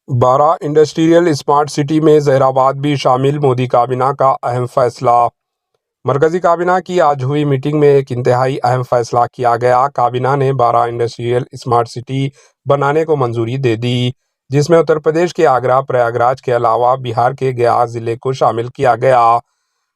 12 industrial smart city میں ظہیر آباد بھی شامل، مودی کابینہ کا اہم فیصلہ۔ مرکزی کابینہ کی آج ہوئی میٹنگ میں ایک انتہائی اہم فیصلہ کیا گیا۔ کابینہ نے 12 انڈسٹریل اسمارٹ سٹی بنانے کو منظوری دے دی، جس میں اتر پردیش کے آگرہ پریاگراج کے علاوہ بہار کے گیا ضلع کو شامل کیا گیا۔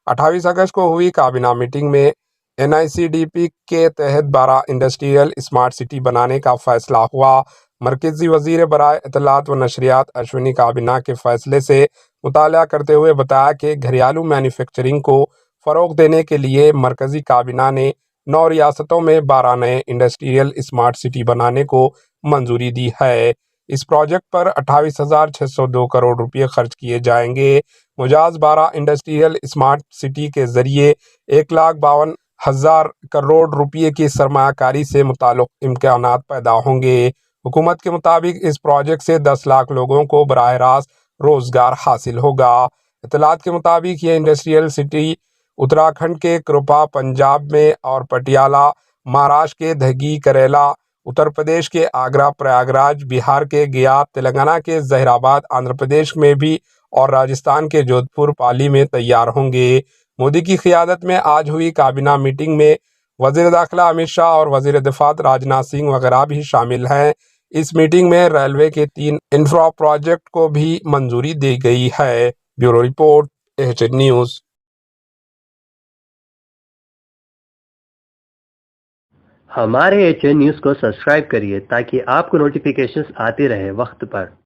28 اگست کو ہوئی کابینہ میٹنگ میں NICDP کے تحت 12 انڈسٹریل اسمارٹ سٹی بنانے کا فیصلہ ہوا۔ مرکزی وزیر برائے اطلاعات و نشریات اشونی کابینہ کے فیصلے سے مطالعہ کرتے ہوئے بتایا کہ گھریلو مینوفیکچرنگ کو فروغ دینے کے لیے مرکزی کابینہ نے 9 ریاستوں میں 12 نئے انڈسٹریل اسمارٹ سٹی بنانے کو منظوری دی ہے۔ اس پروجیکٹ پر 28,602 کروڑ روپے خرچ کیے جائیں گے۔ مجاز 12 انڈسٹریل اسمارٹ سٹی کے ذریعے 1,52,000 کروڑ روپے کی سرمایہ کاری سے متعلق امکانات پیدا ہوں گے۔ حکومت کے مطابق اس پروجیکٹ سے 10 لاکھ لوگوں کو براہ راست روزگار حاصل ہوگا۔ اطلاعات کے مطابق یہ انڈسٹریل سٹی اتراکھنڈ کے کرپا پنجاب میں اور پٹیالہ مہاراشٹر کے دھگی کریلا، اتر پردیش کے آگرہ پریاگراج، بہار کے گیا، تلنگانہ کے ظہیر آباد، آندھرا پردیش میں بھی اور راجستھان کے جودھ پور پالی میں تیار ہوں گے۔ مودی کی قیادت میں آج ہوئی کابینہ میٹنگ میں وزیر داخلہ امت شاہ اور وزیر دفاع راجناتھ سنگھ وغیرہ بھی شامل ہیں۔ اس میٹنگ میں ریلوے کے 3 انفرا پروجیکٹ کو بھی منظوری دی گئی ہے۔ Bureau report, AHN news. ہمارے HN نیوز کو سبسکرائب کریے تاکہ آپ کو نوٹیفیکیشنز آتی رہے وقت پر۔